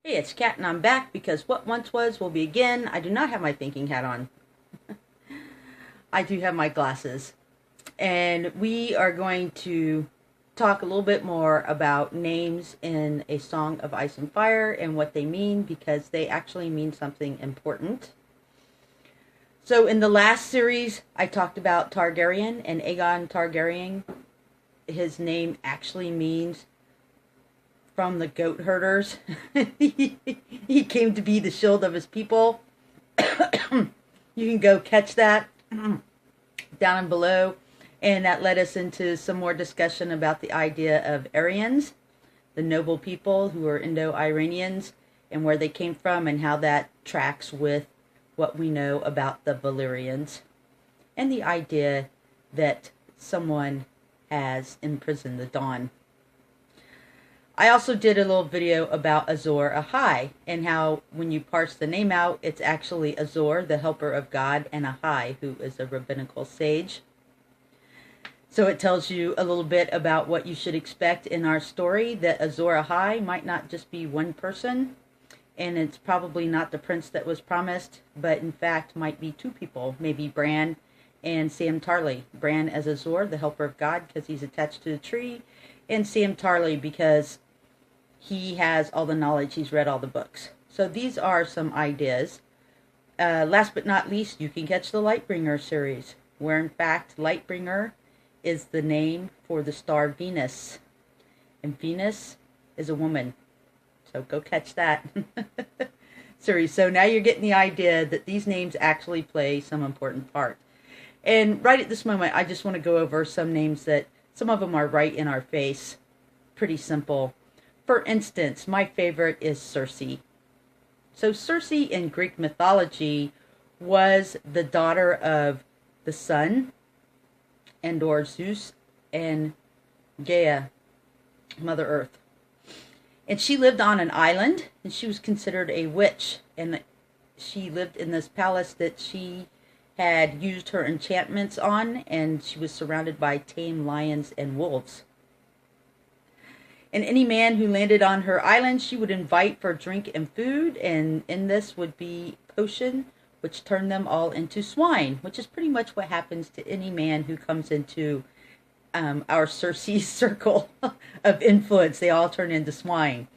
Hey, it's Kat and I'm back because what once was will be again. I do not have my thinking hat on. I do have my glasses. And we are going to talk a little bit more about names in A Song of Ice and Fire and what they mean, because they actually mean something important. So in the last series, I talked about Targaryen, and Aegon Targaryen. His name actually means from the goat herders. He came to be the shield of his people. You can go catch that down and below. And that led us into some more discussion about the idea of Aryans, the noble people who are Indo-Iranians, and where they came from and how that tracks with what we know about the Valyrians. And the idea that someone has imprisoned the Dawn. I also did a little video about Azor Ahai, and how when you parse the name out, it's actually Azor, the helper of God, and Ahai, who is a rabbinical sage. So it tells you a little bit about what you should expect in our story, that Azor Ahai might not just be one person, and it's probably not the prince that was promised, but in fact might be two people, maybe Bran and Sam Tarly. Bran as Azor, the helper of God, because he's attached to the tree, and Sam Tarly because he has all the knowledge, he's read all the books. So these are some ideas. Last but not least, you can catch the Lightbringer series, where in fact Lightbringer is the name for the star Venus. And Venus is a woman. So go catch that series. So now you're getting the idea that these names actually play some important part. And right at this moment, I just want to go over some names that some of them are right in our face. Pretty simple. For instance, my favorite is Cersei. So Cersei in Greek mythology was the daughter of the sun, and/or Zeus, and Gaia, Mother Earth. And she lived on an island, and she was considered a witch. And she lived in this palace that she had used her enchantments on, and she was surrounded by tame lions and wolves. And any man who landed on her island, she would invite for drink and food, and in this would be potion, which turned them all into swine, which is pretty much what happens to any man who comes into our Cersei's circle of influence. They all turn into swine.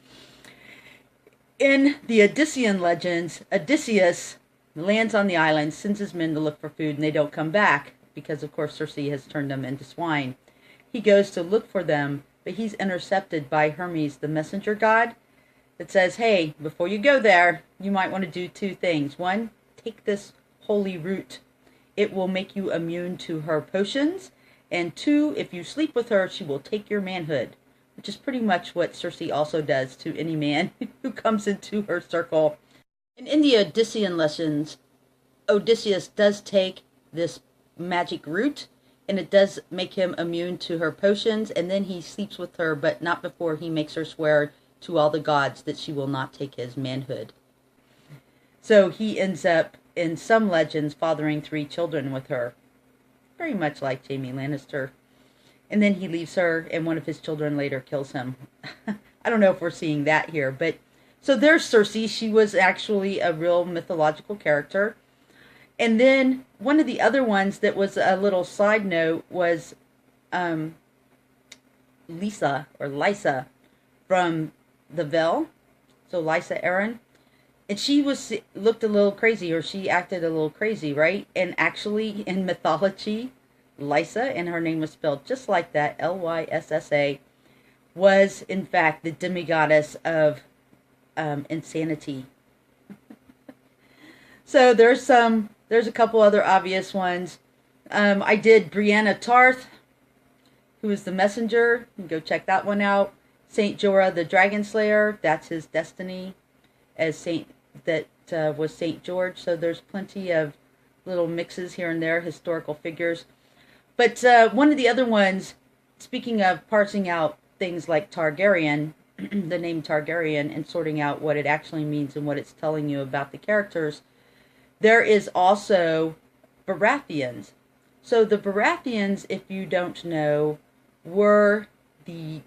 In the Odyssean legends, Odysseus lands on the island, sends his men to look for food, and they don't come back, because of course Cersei has turned them into swine. He goes to look for them, but he's intercepted by Hermes, the messenger god, that says, hey, before you go there, you might want to do two things. One, take this holy root. It will make you immune to her potions. And two, if you sleep with her, she will take your manhood, which is pretty much what Cersei also does to any man who comes into her circle. And in the Odyssean legends, Odysseus does take this magic root, and it does make him immune to her potions, and then he sleeps with her, but not before he makes her swear to all the gods that she will not take his manhood. So he ends up, in some legends, fathering 3 children with her. Very much like Jaime Lannister. And then he leaves her, and one of his children later kills him. I don't know if we're seeing that here, but... So there's Cersei. She was actually a real mythological character. And then one of the other ones that was a little side note was Lyssa, or Lyssa, from the Vale. So Lyssa Arryn. And she looked a little crazy, or she acted a little crazy, right? And actually, in mythology, Lyssa, and her name was spelled just like that, Lyssa, was in fact the demigoddess of insanity. So there's a couple other obvious ones. I did Brienne Tarth, who is the messenger. You can go check that one out. Saint Jorah the Dragon Slayer, that's his destiny as saint, that was Saint George. So there's plenty of little mixes here and there, historical figures. But one of the other ones, speaking of parsing out things like Targaryen, the name Targaryen, and sorting out what it actually means and what it's telling you about the characters, there is also Baratheons. So the Baratheons, if you don't know, were the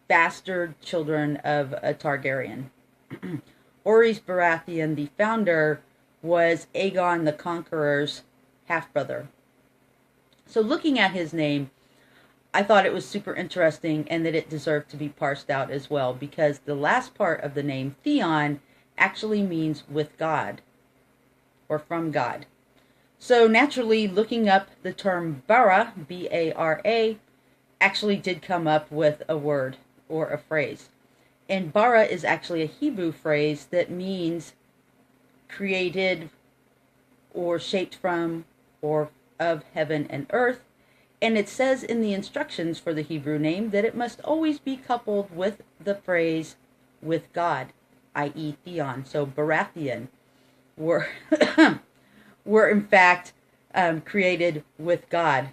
bastard children of a Targaryen. Oryx Baratheon, the founder, was Aegon the Conqueror's half-brother. So looking at his name, I thought it was super interesting and that it deserved to be parsed out as well, because the last part of the name, Theon, actually means with God or from God. So naturally, looking up the term Bara, B-A-R-A, actually did come up with a word or a phrase. And Bara is actually a Hebrew phrase that means created or shaped from or of heaven and earth. And it says in the instructions for the Hebrew name that it must always be coupled with the phrase with God, i.e. Theon. So Baratheon were, were in fact created with God.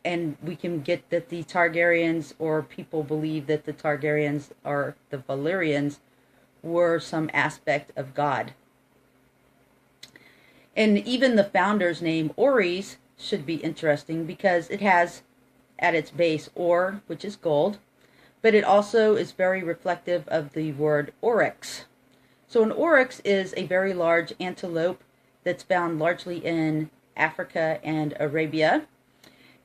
And we can get that the Targaryens, or people believe that the Targaryens or the Valyrians were some aspect of God. And even the founder's name, Oryx, should be interesting because it has at its base ore, which is gold, but it also is very reflective of the word oryx. So an oryx is a very large antelope that's found largely in Africa and Arabia,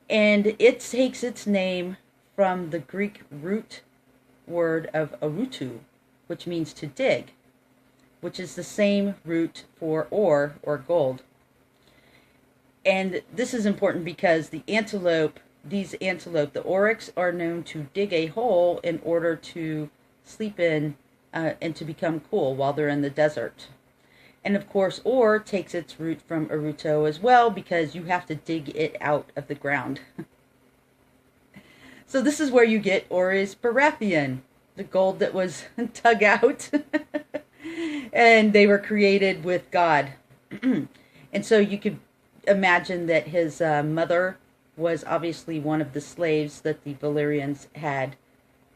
and it takes its name from the Greek root word of arutu, which means to dig, which is the same root for ore or gold. And this is important because the antelope, the oryx, are known to dig a hole in order to sleep in and to become cool while they're in the desert. And of course, ore takes its root from aruto as well, because you have to dig it out of the ground. So this is where you get Oryx Baratheon, the gold that was dug out. And they were created with God. And so you could imagine that his mother was obviously one of the slaves that the Valyrians had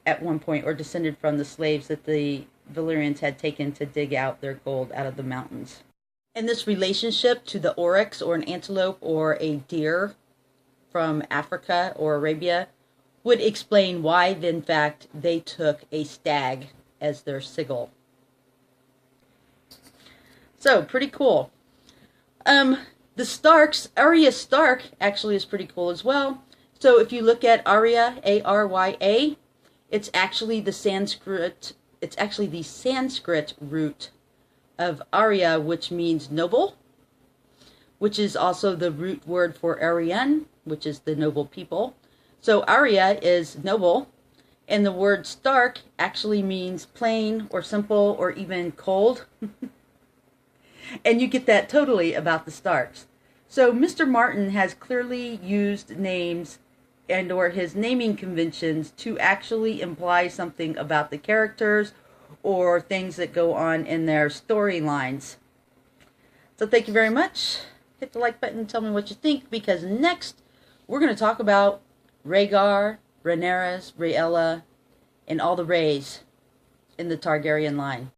at one point, or descended from the slaves that the Valyrians had taken to dig out their gold out of the mountains. And this relationship to the oryx, or an antelope, or a deer from Africa or Arabia, would explain why, in fact, they took a stag as their sigil. So, pretty cool. The Starks, Arya Stark actually is pretty cool as well. So if you look at Arya, A-R-Y-A, it's actually the Sanskrit root of Arya, which means noble, which is also the root word for Aryan, which is the noble people. So Arya is noble, and the word Stark actually means plain or simple or even cold. And you get that totally about the Starks. So Mr. Martin has clearly used names and or his naming conventions to actually imply something about the characters or things that go on in their storylines. So thank you very much. Hit the like button and tell me what you think, because next we're going to talk about Rhaegar, Rhaenyra, Rhaella, and all the Rhaes in the Targaryen line.